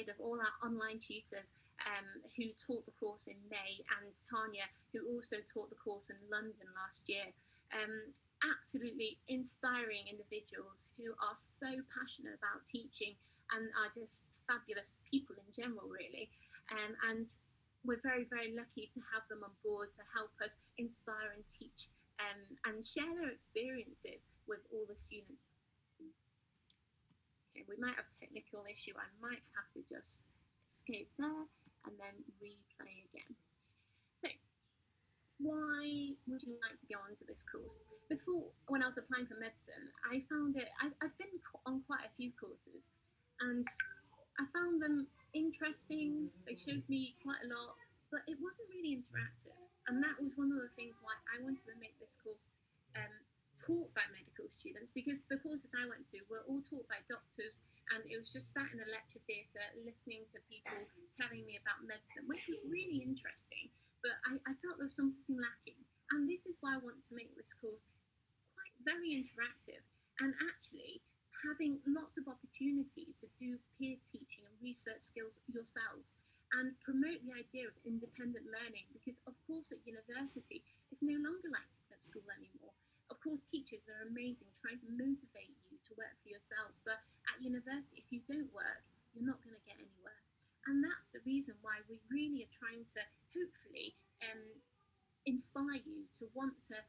side of all our online tutors who taught the course in May, and Tanya, who also taught the course in London last year. Absolutely inspiring individuals who are so passionate about teaching and are just fabulous people in general, really. And we're very, very lucky to have them on board to help us inspire and teach and share their experiences with all the students. Okay, we might have a technical issue. I might have to just escape there and then replay again. So, why would you like to go on to this course? Before, when I was applying for medicine, I found it, I've been on quite a few courses, and I found them interesting. They showed me quite a lot, but it wasn't really interactive. And that was one of the things why I wanted to make this course taught by medical students, because the courses I went to were all taught by doctors, and it was just sat in a lecture theatre listening to people telling me about medicine, which was really interesting, but I felt there was something lacking. And this is why I want to make this course quite very interactive, and actually having lots of opportunities to do peer teaching and research skills yourselves, and promote the idea of independent learning, because of course at university it's no longer like at school anymore. Of course, teachers are amazing, trying to motivate you to work for yourselves, but at university, if you don't work, you're not going to get anywhere. And that's the reason why we really are trying to hopefully inspire you to want to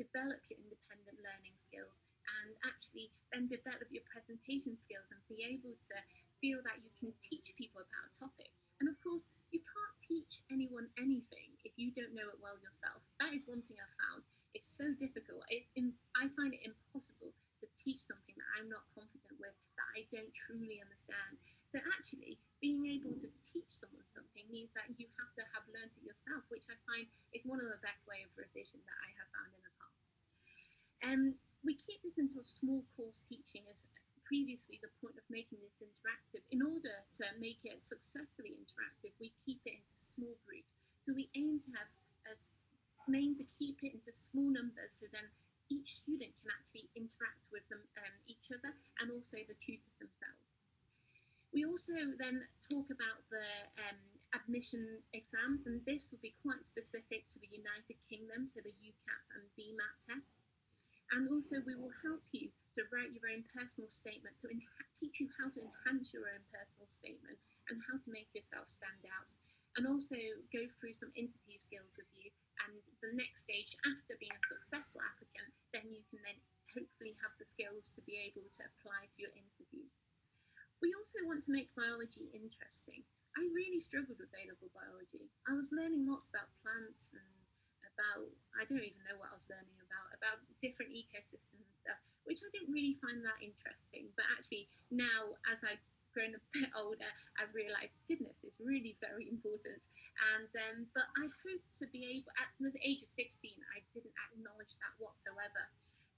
develop your independent learning skills, and actually then develop your presentation skills and be able to feel that you can teach people about a topic. And of course, you can't teach anyone anything if you don't know it well yourself. That is one thing I've found. It's so difficult. I find it impossible to teach something that I'm not confident with, that I don't truly understand. So actually, being able to teach someone something means that you have to have learned it yourself, which I find is one of the best way of revision that I have found in the past. We keep this into a small course teaching as previously the point of making this interactive. In order to make it successfully interactive, we keep it into small groups. So we aim to keep it into small numbers, so then each student can actually interact with them, each other, and also the tutors themselves. We also then talk about the admission exams, and this will be quite specific to the United Kingdom, so the UCAT and BMAT test. And also we will help you to write your own personal statement, to teach you how to enhance your own personal statement and how to make yourself stand out, and also go through some interview skills with you. And the next stage, after being a successful applicant, then you can then hopefully have the skills to be able to apply to your interviews. We also want to make biology interesting. I really struggled with A-level biology. I was learning lots about plants and about, I don't even know what I was learning about different ecosystems and stuff, which I didn't really find that interesting. But actually now, as I've grown a bit older, I've realised, goodness, it's really very important. And but I hope to be able, at the age of 16, I didn't acknowledge that whatsoever.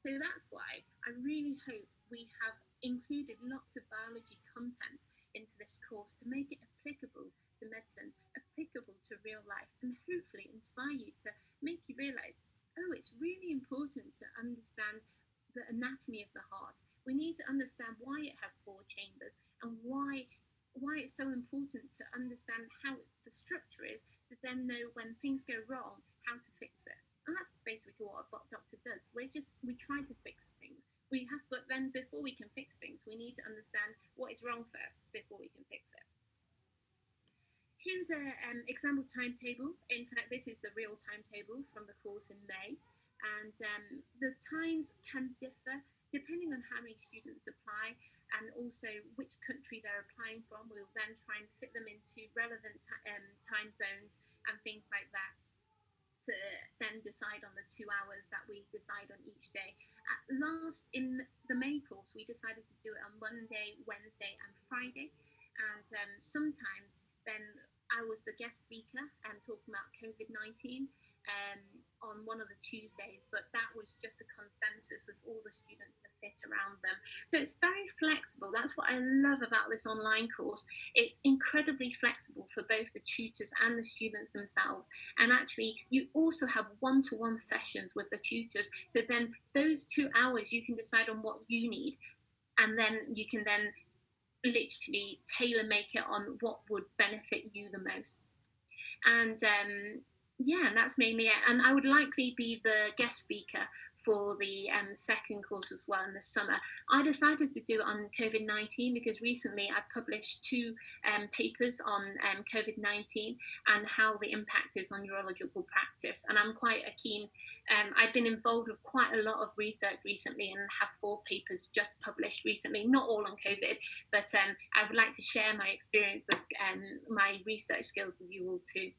So that's why I really hope we have included lots of biology content into this course to make it applicable to medicine, applicable to real life, and hopefully inspire you to make you realise, oh, it's really important to understand the anatomy of the heart. We need to understand why it has 4 chambers, and why it's so important to understand how the structure is, to then know when things go wrong, how to fix it. And that's basically what a doctor does. We try to fix things. But then before we can fix things, we need to understand what is wrong first before we can fix it. Here's an example timetable. In fact, this is the real timetable from the course in May. And the times can differ depending on how many students apply, and also which country they're applying from. We'll then try and fit them into relevant time zones and things like that, to then decide on the 2 hours that we decide on each day. In the May course, we decided to do it on Monday, Wednesday and Friday. And sometimes then I was the guest speaker talking about COVID-19 on one of the Tuesdays, but that was just a consensus with all the students to fit around them. So it's very flexible. That's what I love about this online course. It's incredibly flexible for both the tutors and the students themselves. And actually, you also have one-to-one sessions with the tutors. So then those 2 hours, you can decide on what you need, and then you can then literally tailor make it on what would benefit you the most. And yeah, and that's mainly it. And I would likely be the guest speaker for the second course as well in the summer. I decided to do it on COVID-19 because recently I published two papers on COVID-19 and how the impact is on urological practice. And I'm quite a keen, I've been involved with quite a lot of research recently and have 4 papers just published recently, not all on COVID, but I would like to share my experience with my research skills with you all too.